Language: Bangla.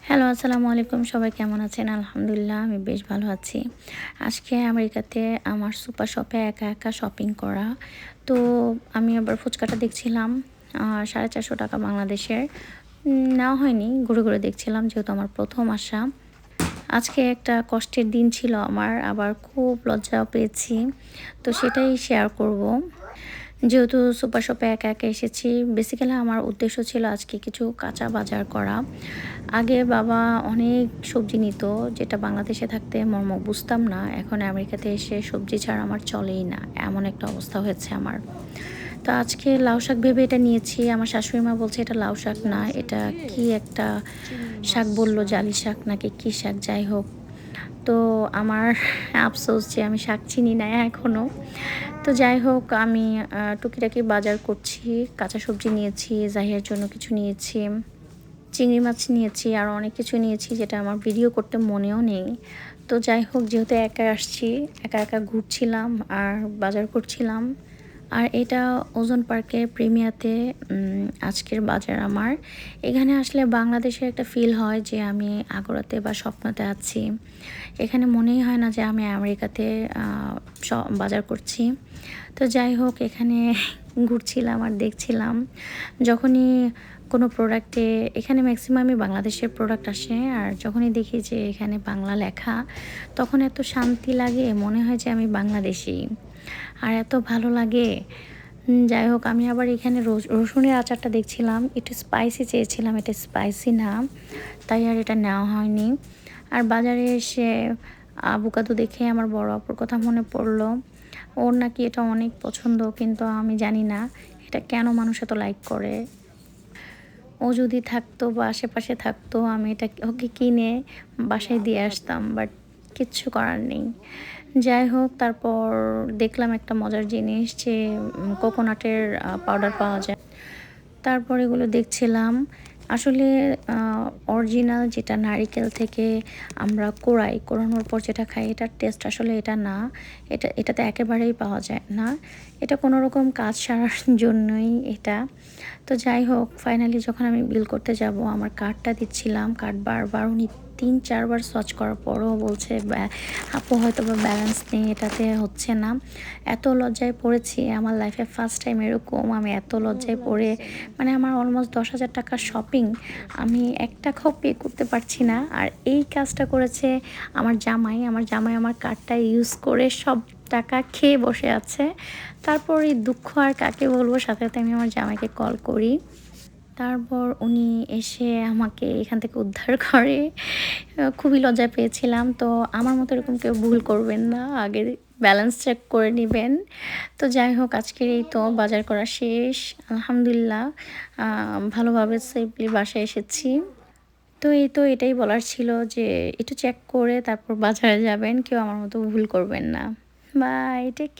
হ্যালো, আসসালামু আলাইকুম। সবাই কেমন আছেন? আলহামদুলিল্লাহ আমি বেশ ভালো আছি। আজকে আমেরিকাতে আমার সুপার শপে একা, একা শপিং করা। তো আমি আবার ফুচকাটা দেখছিলাম ৳৪৫০ বাংলাদেশের। নেওয়া হয়নি, ঘুরে, ঘুরে দেখছিলাম যেহেতু আমার ১ম আসা। আজকে একটা কষ্টের দিন ছিল আমার, আবার খুব লজ্জাও পেয়েছি। তো সেটাই শেয়ার করব। যেহেতু সুপার শপে একা, একা এসেছি, বেসিক্যালি আমার উদ্দেশ্য ছিল আজকে কিছু কাঁচা বাজার করা। আগে বাবা অনেক সবজি নিত, যেটা বাংলাদেশে থাকতে মর্ম বুঝতাম না। এখন আমেরিকাতে এসে সবজি ছাড়া আমার চলেই না। এমন একটা অবস্থা হয়েছে আমার। তো আজকে লাউ শাক ভেবে এটা নিয়েছি। আমার শাশুড়ি মা বলছে, "এটা লাউ শাক না, এটা কি একটা শাক বলল, জালি শাক নাকি কি শাক?" যাই হোক। তো আমার আফসোস যে আমি শাক চিনি না এখনো। তো যাই হোক, আমি টুকিটাকি বাজার করছি। কাঁচা সবজি নিয়েছি, জাহিয়ার জন্য কিছু নিয়েছি। চিংড়ি মাছ নিয়েছি, আরও অনেক কিছু নিয়েছি যেটা আমার ভিডিও করতে মনেও নেই। তো যাই হোক, যেহেতু একা আসছি, একা, একা ঘুরছিলাম আর বাজার করছিলাম। আর এটা ওজন পার্কের প্রিমিয়াতে আজকের বাজার আমার। এখানে আসলে বাংলাদেশের একটা ফিল হয় যে আমি আগ্রাতে বা স্বপ্নতে আছি। এখানে মনেই হয় না যে আমি আমেরিকাতে আ স বাজার করছি। তো যাই হোক, এখানে ঘুরছিলাম আর দেখছিলাম। যখনই কোনো প্রোডাক্টে, এখানে ম্যাক্সিমামই বাংলাদেশের প্রোডাক্ট আসে, আর যখনই দেখি যে এখানে বাংলা লেখা, তখন এত শান্তি লাগে, মনে হয় যে আমি বাংলাদেশী। আর এত ভালো লাগে। যাই হোক, আমি আবার এখানে রসুনের আচারটা দেখছিলাম। একটু স্পাইসি চেয়েছিলাম, এটা স্পাইসি না। তাই আর এটা নেওয়া হয়নি। আর বাজারে এসে আভোকাডো দেখে আমার বড় আপুর কথা মনে পড়ল। ওর নাকি এটা অনেক পছন্দ, কিন্তু আমি জানি না এটা কেন মানুষ এত লাইক করে। ও যদি থাকতো বা আশেপাশে থাকতো, আমি এটা ওকে কিনে বাসায় দিয়ে আসতাম। বাট কিচ্ছু করার নেই। যাই হোক, তারপর দেখলাম একটা মজার জিনিস যে কোকোনাটের পাউডার পাওয়া যায়। তারপর এগুলো দেখছিলাম। আসলে অরিজিনাল যেটা নারিকেল থেকে আমরা কোড়ানোর পর যেটা খাই, এটার টেস্ট আসলে এটা না। এটাতে একেবারেই পাওয়া যায় না। এটা কোনোরকম কাজ সারার জন্যই এটা। তো যাই হোক, ফাইনালি যখন আমি বিল করতে যাব, আমার কার্ডটা দিচ্ছিলাম। কার্ড বারবার উনি ৩-৪ বার সার্চ করার পরেও বলছে, আপু হয়তোবা ব্যালেন্স নেই, এটাতে হচ্ছে না। এত লজ্জায় পড়েছি, আমার লাইফে ফার্স্ট টাইম এরকম আমি এত লজ্জায় পড়ে, মানে আমার অলমোস্ট ৳১০,০০০ শপিং, আমি ৳১ পে করতে পারছি না। আর এই কাজটা করেছে আমার জামাই। আমার জামাই আমার কার্ডটা ইউজ করে সব টাকা খেয়ে বসে আছে। তারপর এই দুঃখ আর কাকে বলবো, সাথে, সাথে আমি আমার জামাইকে কল করি। তারপর উনি এসে আমাকে এখান থেকে উদ্ধার করে। খুবই লজ্জা পেয়েছিলাম। তো আমার মতো এরকম কেউ ভুল করবেন না। আগে ব্যালেন্স চেক করে নিবেন। তো যাই হোক, আজকের এই তো বাজার করা শেষ। আলহামদুলিল্লাহ আ ভালোভাবে সেফলি বাসায় এসেছি। তো এই তো এটাই বলার ছিল যে একটু চেক করে তারপর বাজারে যাবেন। কেউ আমার মতো ভুল করবেন না। Bye, take care.